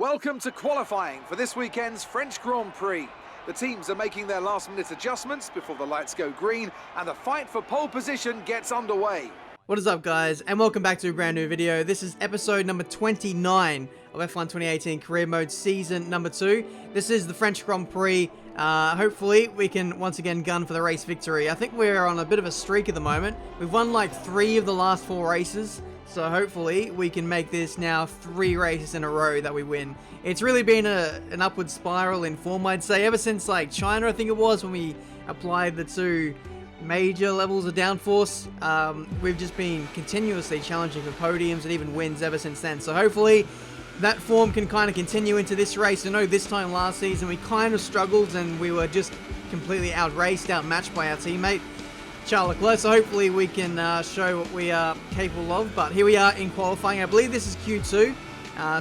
Welcome to qualifying for this weekend's French Grand Prix. The teams are making their last-minute adjustments before the lights go green, and the fight for pole position gets underway. What is up, guys, and welcome back to a brand new video. This is episode number 29 of F1 2018 Career Mode Season number 2. This is the French Grand Prix. Hopefully we can once again gun for the race victory. I think we're on a bit of a streak at the moment. We've won like 3 of the last 4 races, so hopefully we can make this now 3 races in a row that we win. It's really been an upward spiral in form, I'd say, ever since like China, I think it was, when we applied the 2 major levels of downforce. We've just been continuously challenging for podiums and even wins ever since then. So hopefully that form can kind of continue into this race. I know this time last season we kind of struggled and we were just completely outraced, outmatched by our teammate Charles Leclerc. So hopefully we can show what we are capable of. But here we are in qualifying. I believe this is Q2.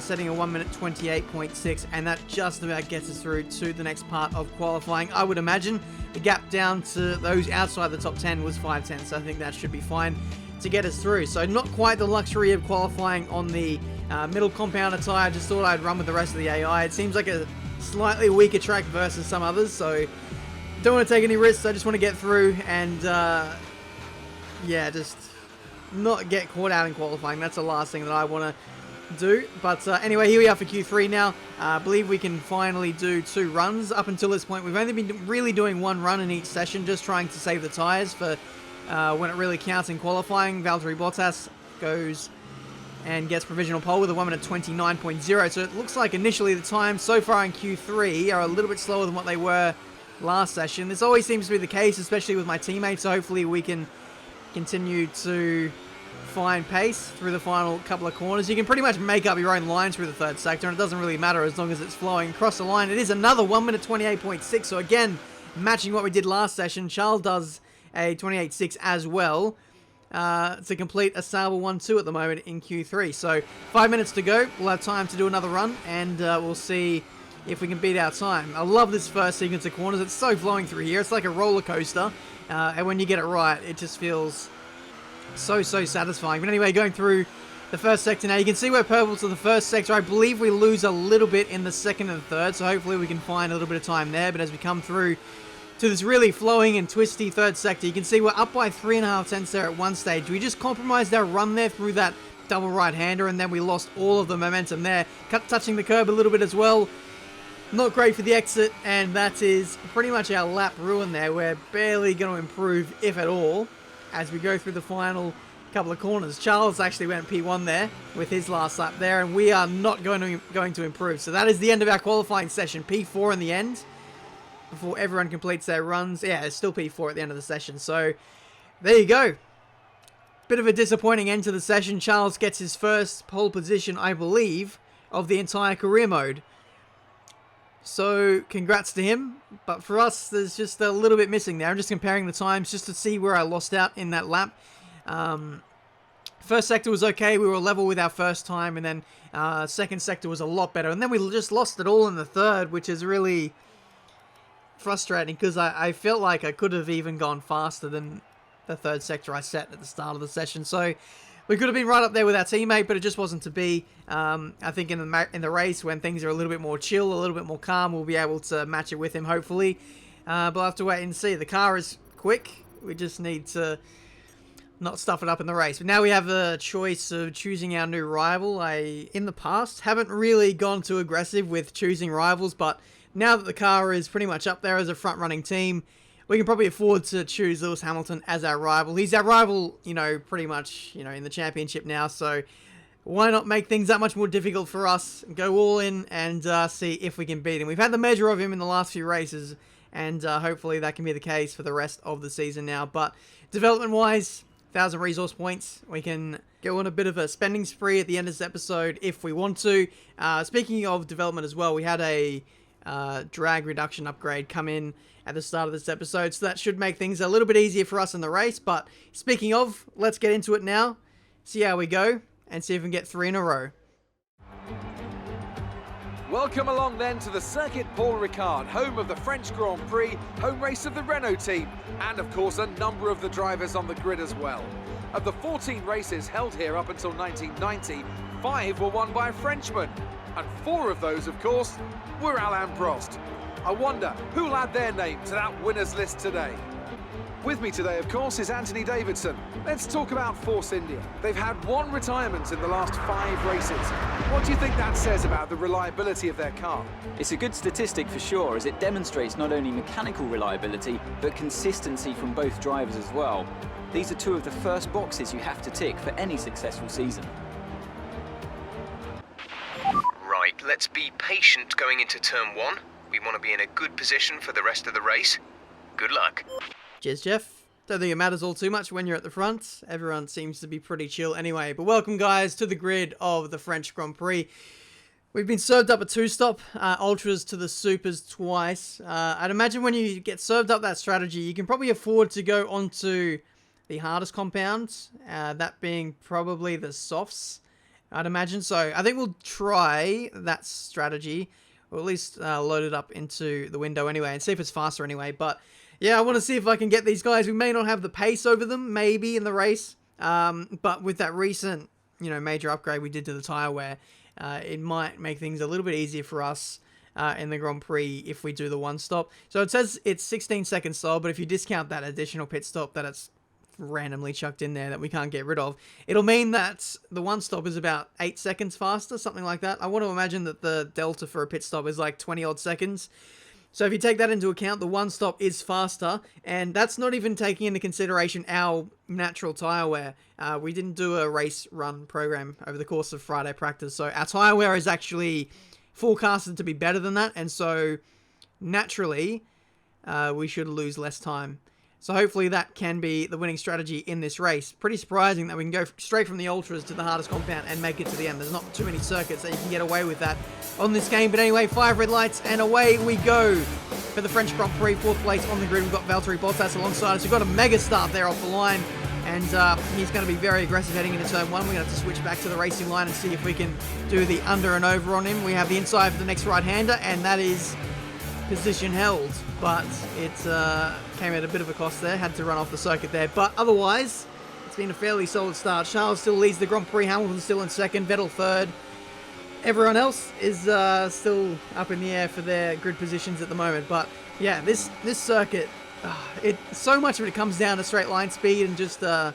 Setting a 1 minute 28.6, and that just about gets us through to the next part of qualifying. I would imagine the gap down to those outside the top 10 was 5 tenths, so I think that should be fine to get us through. So not quite the luxury of qualifying on the middle compounder tyre. I just thought I'd run with the rest of the AI. It seems like a slightly weaker track versus some others, so don't want to take any risks. I just want to get through and yeah, just not get caught out in qualifying. That's the last thing that I want to do. But anyway, here we are for Q3 now. I believe we can finally do 2 runs. Up until this point, we've only been really doing 1 run in each session, just trying to save the tyres for when it really counts in qualifying. Valtteri Bottas goes and gets provisional pole with a 1 minute 29.0. So it looks like initially the times so far in Q3 are a little bit slower than what they were last session. This always seems to be the case, especially with my teammates. So hopefully we can continue to find pace through the final couple of corners. You can pretty much make up your own lines through the third sector, and it doesn't really matter as long as it's flowing across the line. It is another 1 minute 28.6, so again, matching what we did last session. Charles does a 28.6 as well to complete a Sauber 1-2 at the moment in Q3. So 5 minutes to go. We'll have time to do another run, and we'll see if we can beat our time. I love this first sequence of corners. It's so flowing through here. It's like a roller coaster, and when you get it right, it just feels so satisfying. But anyway, going through the first sector now, you can see we're purple to the first sector. I believe we lose a little bit in the second and third, so hopefully we can find a little bit of time there. But as we come through to this really flowing and twisty third sector, you can see we're up by 3.5 tenths there at one stage. We just compromised our run there through that double right-hander, and then we lost all of the momentum there. Touching the curb a little bit as well. Not great for the exit, and that is pretty much our lap ruin there. We're barely going to improve, if at all, as we go through the final couple of corners. Charles actually went P1 there with his last lap there, and we are not going to improve. So that is the end of our qualifying session. P4 in the end, before everyone completes their runs. Yeah, it's still P4 at the end of the session. So there you go. Bit of a disappointing end to the session. Charles gets his first pole position, I believe, of the entire career mode. So congrats to him, but for us there's just a little bit missing there. I'm just comparing the times just to see where I lost out in that lap. First sector was okay, we were level with our first time, and then second sector was a lot better, and then we just lost it all in the third, which is really frustrating because I felt like I could have even gone faster than the third sector I set at the start of the session. So we could have been right up there with our teammate, but it just wasn't to be. I think in the race, when things are a little bit more chill, a little bit more calm, we'll be able to match it with him, hopefully. But I'll have to wait and see. The car is quick. We just need to not stuff it up in the race. But now we have a choice of choosing our new rival. In the past, haven't really gone too aggressive with choosing rivals, but now that the car is pretty much up there as a front-running team, we can probably afford to choose Lewis Hamilton as our rival. He's our rival, you know, pretty much, you know, in the championship now. So why not make things that much more difficult for us? Go all in and see if we can beat him. We've had the measure of him in the last few races, and hopefully that can be the case for the rest of the season now. But development-wise, 1,000 resource points. We can go on a bit of a spending spree at the end of this episode if we want to. Speaking of development as well, we had a drag reduction upgrade come in at the start of this episode, so that should make things a little bit easier for us in the race. But speaking of, let's get into it now, see how we go, and see if we can get 3 in a row. Welcome along then to the Circuit Paul Ricard, home of the French Grand Prix, home race of the Renault team, and of course a number of the drivers on the grid as well. Of the 14 races held here up until 1990, 5 were won by a Frenchman. And 4 of those, of course, were Alain Prost. I wonder who'll add their name to that winners list today. With me today, of course, is Anthony Davidson. Let's talk about Force India. They've had 1 retirement in the last 5 races. What do you think that says about the reliability of their car? It's a good statistic for sure, as it demonstrates not only mechanical reliability, but consistency from both drivers as well. These are 2 of the first boxes you have to tick for any successful season. Right, let's be patient going into turn 1. We want to be in a good position for the rest of the race. Good luck. Cheers, Jeff. Don't think it matters all too much when you're at the front. Everyone seems to be pretty chill anyway. But welcome, guys, to the grid of the French Grand Prix. We've been served up a 2-stop, Ultras to the Supers twice. I'd imagine when you get served up that strategy, you can probably afford to go onto the hardest compound, that being probably the softs, I'd imagine. So I think we'll try that strategy, or at least load it up into the window anyway, and see if it's faster anyway. But yeah, I want to see if I can get these guys. We may not have the pace over them, maybe, in the race. But with that recent, major upgrade we did to the tyre wear, it might make things a little bit easier for us in the Grand Prix if we do the 1-stop. So it says it's 16 seconds slow, but if you discount that additional pit stop that it's randomly chucked in there that we can't get rid of, it'll mean that the 1-stop is about 8 seconds faster, something like that. I want to imagine that the delta for a pit stop is like 20-odd seconds. So if you take that into account, the 1-stop is faster, and that's not even taking into consideration our natural tyre wear. We didn't do a race run program over the course of Friday practice, so our tyre wear is actually forecasted to be better than that, and so naturally we should lose less time. So hopefully that can be the winning strategy in this race. Pretty surprising that we can go straight from the Ultras to the hardest compound and make it to the end. There's not too many circuits that you can get away with that on this game. But anyway, 5 red lights and away we go for the French Grand Prix. 4th place on the grid. We've got Valtteri Bottas alongside us. We've got a mega start there off the line. And he's going to be very aggressive heading into turn 1. We're going to have to switch back to the racing line and see if we can do the under and over on him. We have the inside for the next right-hander, and that is position held, but it came at a bit of a cost there. Had to run off the circuit there, but otherwise it's been a fairly solid start. Charles still leads the Grand Prix, Hamilton still in 2nd, Vettel 3rd. Everyone else is still up in the air for their grid positions at the moment. But yeah, this circuit, so much of it comes down to straight line speed and just I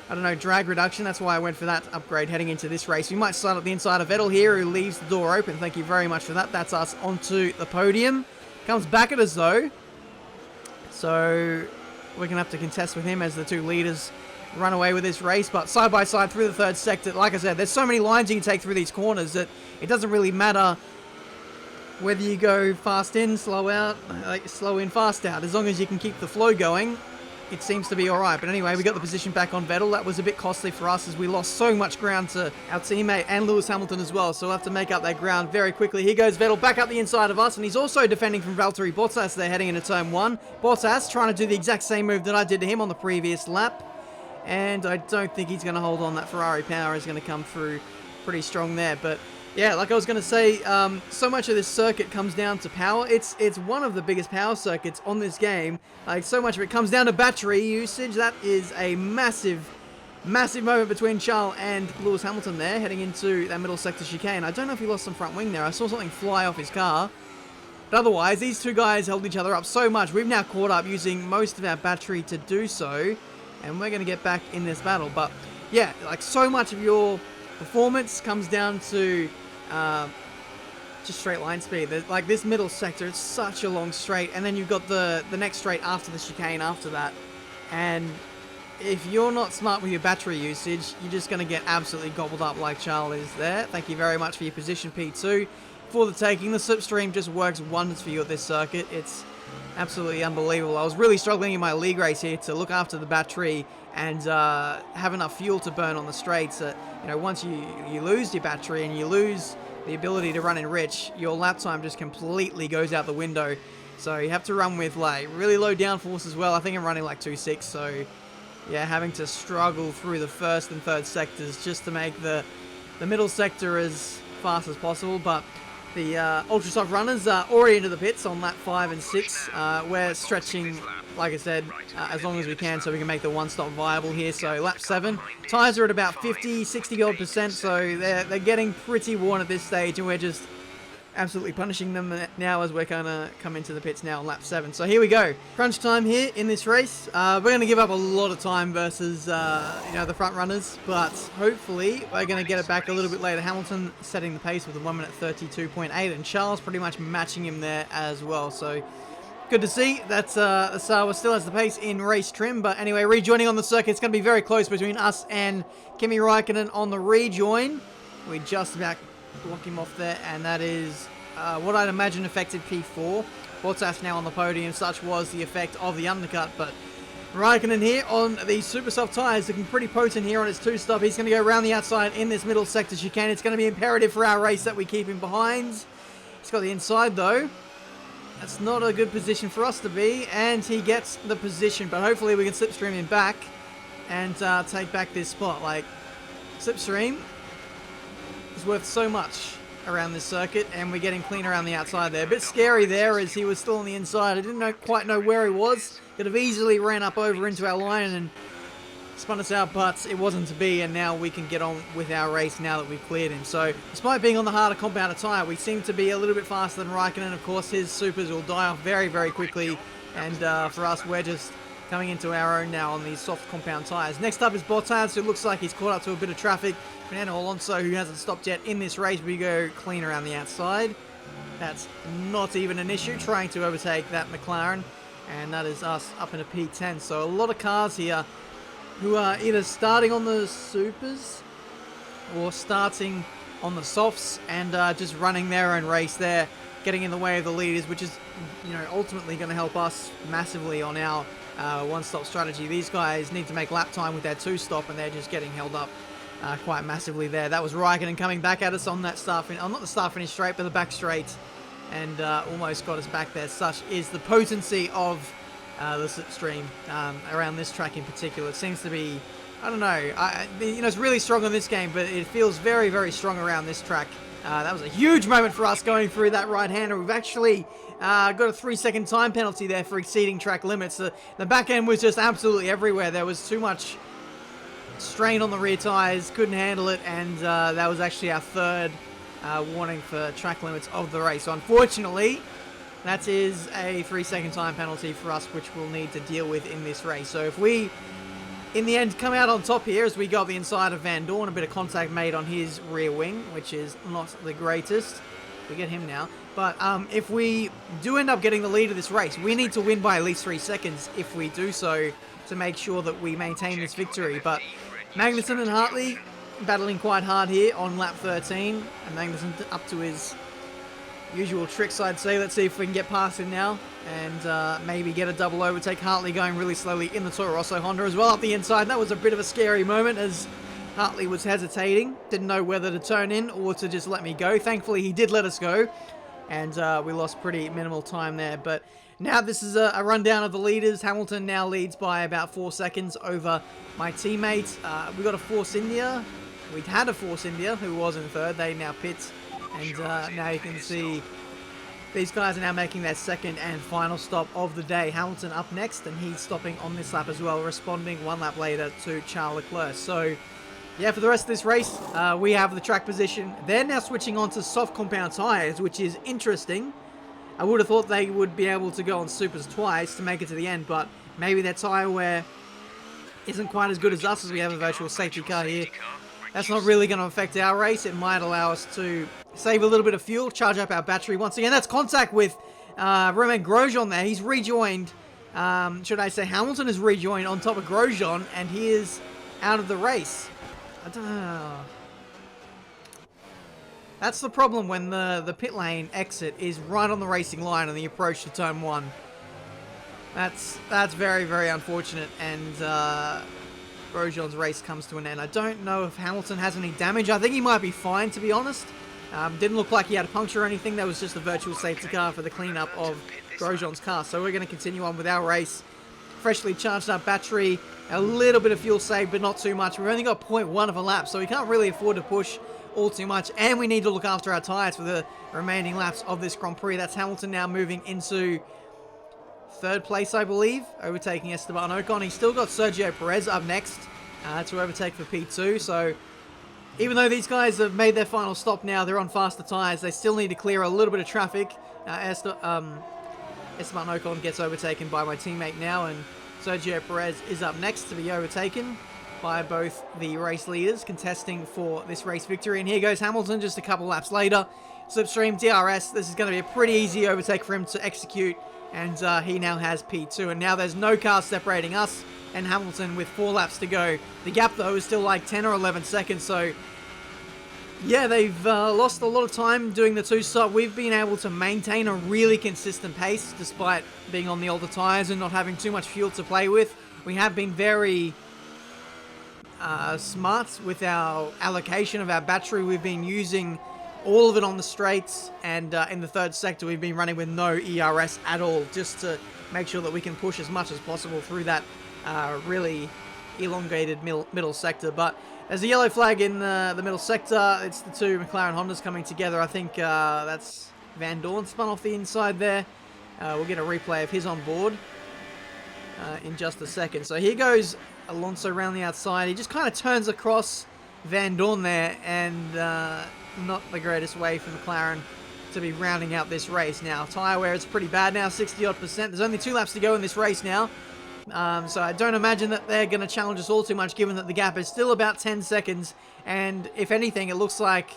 don't know, drag reduction. That's why I went for that upgrade heading into this race. We might start at the inside of Vettel here, who leaves the door open. Thank you very much for that. That's us onto the podium. Comes back at us though, so we're going to have to contest with him as the 2 leaders run away with this race. But side by side through the 3rd sector, like I said, there's so many lines you can take through these corners that it doesn't really matter whether you go fast in, slow out, slow in, fast out. As long as you can keep the flow going, it seems to be alright. But anyway, we got the position back on Vettel. That was a bit costly for us as we lost so much ground to our teammate and Lewis Hamilton as well. So we'll have to make up that ground very quickly. Here goes Vettel back up the inside of us, and he's also defending from Valtteri Bottas there heading into turn 1. Bottas trying to do the exact same move that I did to him on the previous lap. And I don't think he's going to hold on. That Ferrari power is going to come through pretty strong there. But yeah, like I was going to say, so much of this circuit comes down to power. It's one of the biggest power circuits on this game. Like, so much of it comes down to battery usage. That is a massive moment between Charles and Lewis Hamilton there, heading into that middle sector chicane. I don't know if he lost some front wing there. I saw something fly off his car. But otherwise, these 2 guys held each other up so much. We've now caught up using most of our battery to do so, and we're going to get back in this battle. But yeah, like, so much of your performance comes down to just straight line speed. Like, this middle sector, it's such a long straight, and then you've got the next straight after the chicane after that, and if you're not smart with your battery usage, you're just going to get absolutely gobbled up like Charles is there. Thank you very much for your position, P2. For the taking, the slipstream just works wonders for you at this circuit. It's absolutely unbelievable. I was really struggling in my league race here to look after the battery and have enough fuel to burn on the straights. Once you lose your battery and you lose the ability to run in rich, your lap time just completely goes out the window. So you have to run with like really low downforce as well. I think I'm running like 2.6, so yeah, having to struggle through the 1st and 3rd sectors just to make the middle sector as fast as possible. But The ultra soft runners are already into the pits on lap 5 and 6. We're stretching, like I said, as long as we can so we can make the one-stop viable here. So lap 7, tyres are at about 50, 60% so they're getting pretty worn at this stage, and we're just absolutely punishing them now as we're kind of come into the pits now on lap 7. So here we go. Crunch time here in this race. We're going to give up a lot of time versus, the front runners, but hopefully we're going to get it back a little bit later. Hamilton setting the pace with a 1 minute 32.8, and Charles pretty much matching him there as well. So good to see that Sauber still has the pace in race trim. But anyway, rejoining on the circuit, it's going to be very close between us and Kimi Räikkönen on the rejoin. We just about block him off there, and that is what I'd imagine affected P4. Bottas now on the podium. Such was the effect of the undercut, but Räikkönen here on the super soft tyres looking pretty potent here on his 2-stop. He's going to go around the outside in this middle sector chicane. It's going to be imperative for our race that we keep him behind. He's got the inside though. That's not a good position for us to be, and he gets the position, but hopefully we can slipstream him back and take back this spot. Like, slipstream is worth so much around this circuit, and we're getting clean around the outside there. A bit scary there as he was still on the inside. I didn't quite know where he was. Could have easily ran up over into our line and spun us out, but it wasn't to be, and now we can get on with our race now that we've cleared him. So despite being on the harder compounded tyre, we seem to be a little bit faster than Räikkönen. Of course, his supers will die off very, very quickly, and for us, we're just coming into our own now on these soft compound tyres. Next up is Bottas, who looks like he's caught up to a bit of traffic. Fernando Alonso, who hasn't stopped yet in this race, we go clean around the outside. That's not even an issue, trying to overtake that McLaren, and that is us up into P10. So a lot of cars here who are either starting on the supers or starting on the softs and just running their own race there, getting in the way of the leaders, which is, ultimately going to help us massively on our one-stop strategy. These guys need to make lap time with their 2-stop, and they're just getting held up quite massively there. That was Räikkönen coming back at us on that start finish, not the start finish straight, but the back straight, and almost got us back there. Such is the potency of the slipstream around this track in particular. It seems to be, I don't know, it's really strong on this game, but it feels very, very strong around this track. That was a huge moment for us going through that right-hander. We've actually got a 3-second time penalty there for exceeding track limits. The back end was just absolutely everywhere. There was too much strain on the rear tyres, couldn't handle it, and that was actually our third warning for track limits of the race. So unfortunately, that is a 3-second time penalty for us, which we'll need to deal with in this race. So if we, in the end, come out on top here as we go up the inside of Van Dorn, a bit of contact made on his rear wing, which is not the greatest. We get him now. But if we do end up getting the lead of this race, we need to win by at least 3 seconds if we do so to make sure that we maintain this victory. But Magnussen and Hartley battling quite hard here on lap 13. And Magnussen up to his usual tricks, I'd say. Let's see if we can get past him now and maybe get a double overtake. Hartley going really slowly in the Toro Rosso Honda as well up the inside. That was a bit of a scary moment as Hartley was hesitating. Didn't know whether to turn in or to just let me go. Thankfully, he did let us go. And we lost pretty minimal time there. But now this is a rundown of the leaders. Hamilton now leads by about 4 seconds over my teammate. We got a Force India. We'd had a Force India who was in third. They now pit. And now you can see these guys are now making their second and final stop of the day. Hamilton up next, and he's stopping on this lap as well, responding 1 lap later to Charles Leclerc. So yeah, for the rest of this race, we have the track position. They're now switching on to soft compound tyres, which is interesting. I would have thought they would be able to go on supers twice to make it to the end, but maybe their tyre wear isn't quite as good as us as we have a virtual safety car here. That's not really going to affect our race. It might allow us to save a little bit of fuel, charge up our battery. Once again, that's contact with Romain Grosjean there. He's rejoined, should I say Hamilton is rejoined on top of Grosjean, and he is out of the race. I don't know. That's the problem when the pit lane exit is right on the racing line on the approach to turn 1. That's very, very unfortunate, and Grosjean's race comes to an end. I don't know if Hamilton has any damage. I think he might be fine, to be honest. Didn't look like he had a puncture or anything. That was just a virtual safety car for the cleanup of Grosjean's car. So we're going to continue on with our race. Freshly charged up battery, a little bit of fuel saved, but not too much. We've only got 0.1 of a lap, so we can't really afford to push all too much, and we need to look after our tyres for the remaining laps of this Grand Prix. That's Hamilton now moving into third place, I believe, overtaking Esteban Ocon. He's still got Sergio Perez up next to overtake for P2, so even though these guys have made their final stop now, they're on faster tyres, they still need to clear a little bit of traffic. Esteban Ocon gets overtaken by my teammate now, and Sergio Perez is up next to be overtaken by both the race leaders contesting for this race victory. And here goes Hamilton just a couple laps later. Slipstream DRS, this is going to be a pretty easy overtake for him to execute, and he now has P2. And now there's no car separating us and Hamilton with 4 laps to go. The gap though is still like 10 or 11 seconds, so yeah, they've lost a lot of time doing the 2-stop. We've been able to maintain a really consistent pace despite being on the older tyres and not having too much fuel to play with. We have been very smart with our allocation of our battery. We've been using all of it on the straights, and in the third sector we've been running with no ERS at all, just to make sure that we can push as much as possible through that really elongated middle sector. But there's a yellow flag in the middle sector. It's the 2 McLaren Hondas coming together. I think that's Van Dorn spun off the inside there. We'll get a replay of his on board in just a second. So here goes Alonso around the outside. He just kind of turns across Van Dorn there, and not the greatest way for McLaren to be rounding out this race. Now, tyre wear is pretty bad now, 60-odd%. There's only 2 laps to go in this race now. So I don't imagine that they're going to challenge us all too much, given that the gap is still about 10 seconds. And if anything, it looks like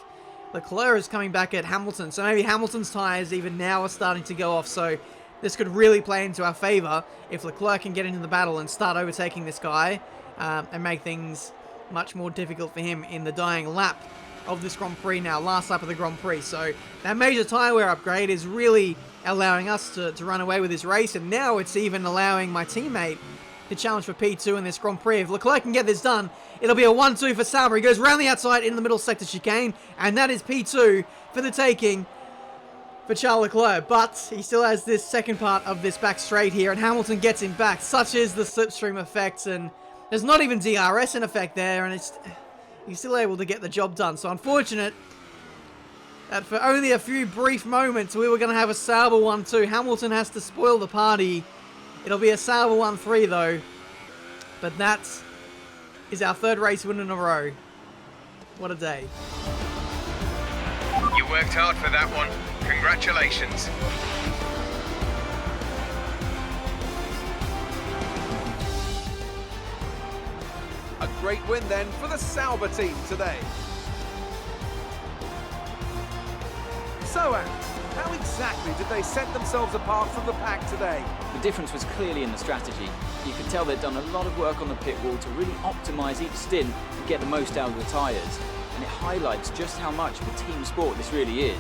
Leclerc is coming back at Hamilton. So maybe Hamilton's tyres even now are starting to go off. So this could really play into our favour if Leclerc can get into the battle and start overtaking this guy and make things much more difficult for him in the dying lap of this Grand Prix now, last lap of the Grand Prix. So that major tyre wear upgrade is really allowing us to run away with this race, and now it's even allowing my teammate to challenge for P2 in this Grand Prix. If Leclerc can get this done, it'll be a 1-2 for Sauber. He goes round the outside in the middle sector chicane, and that is P2 for the taking for Charles Leclerc. But he still has this second part of this back straight here, and Hamilton gets him back. Such is the slipstream effect, and there's not even DRS in effect there, and he's still able to get the job done. So unfortunate that for only a few brief moments we were going to have a Sauber 1-2. Hamilton has to spoil the party. It'll be a Sauber 1-3 though. But that is our 3rd race win in a row. What a day. You worked hard for that one. Congratulations. A great win then for the Sauber team today. So, how exactly did they set themselves apart from the pack today? The difference was clearly in the strategy. You could tell they'd done a lot of work on the pit wall to really optimise each stint and get the most out of the tyres. And it highlights just how much of a team sport this really is.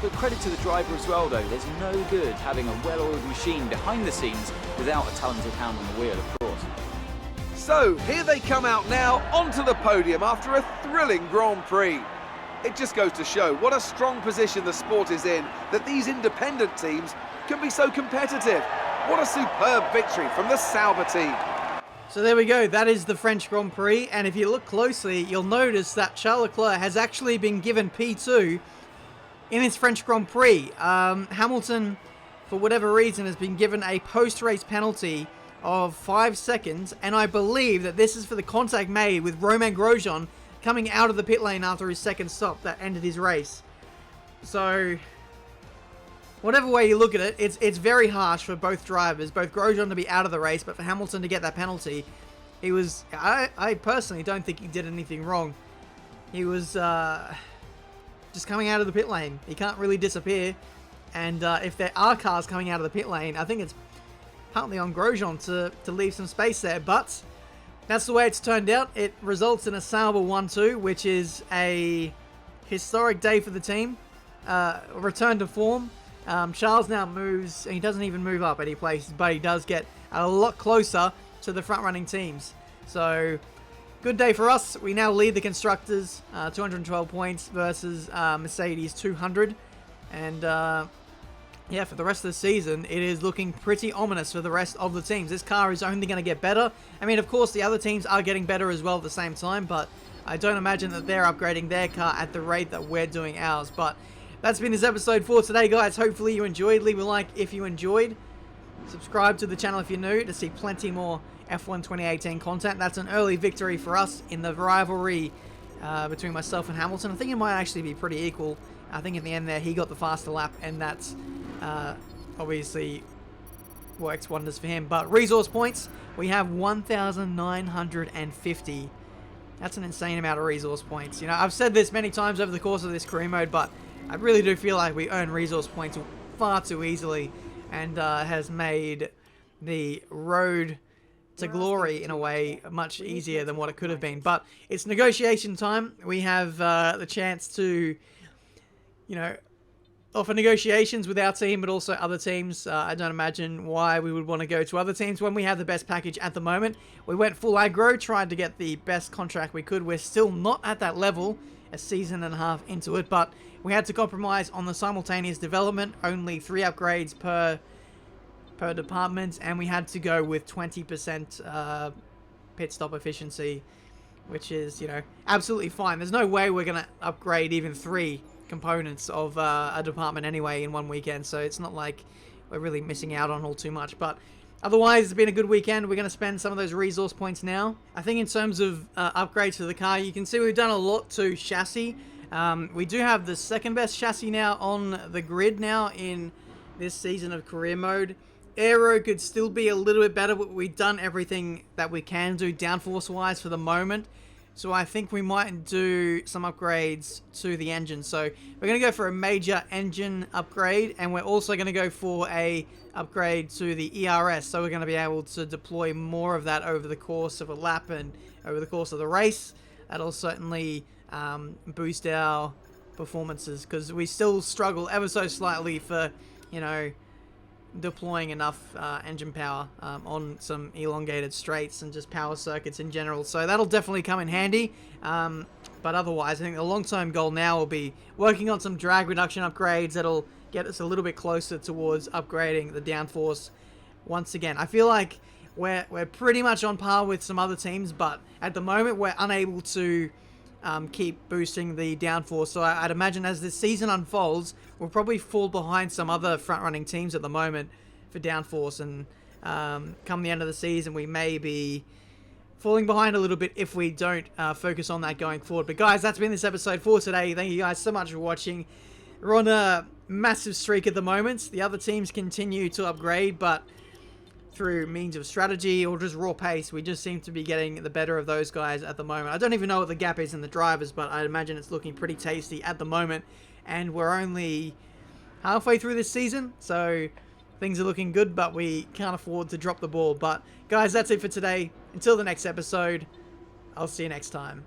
But credit to the driver as well though, there's no good having a well-oiled machine behind the scenes without a talented hand on the wheel, of course. So, here they come out now onto the podium after a thrilling Grand Prix. It just goes to show what a strong position the sport is in, that these independent teams can be so competitive. What a superb victory from the Sauber team. So there we go, that is the French Grand Prix, and if you look closely, you'll notice that Charles Leclerc has actually been given P2 in his French Grand Prix. Hamilton, for whatever reason, has been given a post-race penalty of 5 seconds, and I believe that this is for the contact made with Romain Grosjean coming out of the pit lane after his second stop that ended his race. So, whatever way you look at it, it's very harsh for both drivers, both Grosjean to be out of the race, but for Hamilton to get that penalty. I personally don't think he did anything wrong. He was just coming out of the pit lane. He can't really disappear, and if there are cars coming out of the pit lane, I think it's partly on Grosjean to leave some space there, but that's the way it's turned out. It results in a Sauber 1-2, which is a historic day for the team. Return to form. Charles now moves, and he doesn't even move up any places, but he does get a lot closer to the front-running teams. So, good day for us. We now lead the Constructors, 212 points versus Mercedes 200. And yeah, for the rest of the season, it is looking pretty ominous for the rest of the teams. This car is only going to get better. I mean, of course, the other teams are getting better as well at the same time, but I don't imagine that they're upgrading their car at the rate that we're doing ours. But that's been this episode for today, guys. Hopefully you enjoyed. Leave a like if you enjoyed. Subscribe to the channel if you're new to see plenty more F1 2018 content. That's an early victory for us in the rivalry between myself and Hamilton. I think it might actually be pretty equal. I think in the end there, he got the faster lap, and that's obviously works wonders for him. But resource points, we have 1,950. That's an insane amount of resource points. You know, I've said this many times over the course of this career mode, but I really do feel like we earn resource points far too easily, and has made the road to glory in a way much easier than what it could have been. But it's negotiation time. We have the chance to, you know, offer negotiations with our team, but also other teams. I don't imagine why we would want to go to other teams when we have the best package at the moment. We went full aggro, tried to get the best contract we could. We're still not at that level, a season and a half into it, but we had to compromise on the simultaneous development, only 3 upgrades per department, and we had to go with 20% pit stop efficiency, which is, you know, absolutely fine. There's no way we're going to upgrade even 3 components of a department anyway in one weekend, so it's not like we're really missing out on all too much. But otherwise, it's been a good weekend. We're going to spend some of those resource points now. I think in terms of upgrades to the car, you can see we've done a lot to chassis. We do have the second best chassis now on the grid now in this season of career mode. Aero could still be a little bit better, but we've done everything that we can do downforce wise for the moment. So I think we might do some upgrades to the engine. So we're going to go for a major engine upgrade, and we're also going to go for a upgrade to the ERS. So we're going to be able to deploy more of that over the course of a lap and over the course of the race. That'll certainly boost our performances, because we still struggle ever so slightly for, you know, deploying enough engine power on some elongated straights and just power circuits in general. So that'll definitely come in handy. But otherwise, I think the long-term goal now will be working on some drag reduction upgrades that'll get us a little bit closer towards upgrading the downforce once again. I feel like we're pretty much on par with some other teams, but at the moment we're unable to keep boosting the downforce. So I'd imagine as this season unfolds, we'll probably fall behind some other front-running teams at the moment for downforce, and come the end of the season, we may be falling behind a little bit if we don't focus on that going forward. But guys, that's been this episode for today. Thank you guys so much for watching. We're on a massive streak at the moment. The other teams continue to upgrade, but through means of strategy or just raw pace, we just seem to be getting the better of those guys at the moment. I don't even know what the gap is in the drivers, but I imagine it's looking pretty tasty at the moment, and we're only halfway through this season, so things are looking good, but we can't afford to drop the ball. But guys, that's it for today. Until the next episode, I'll see you next time.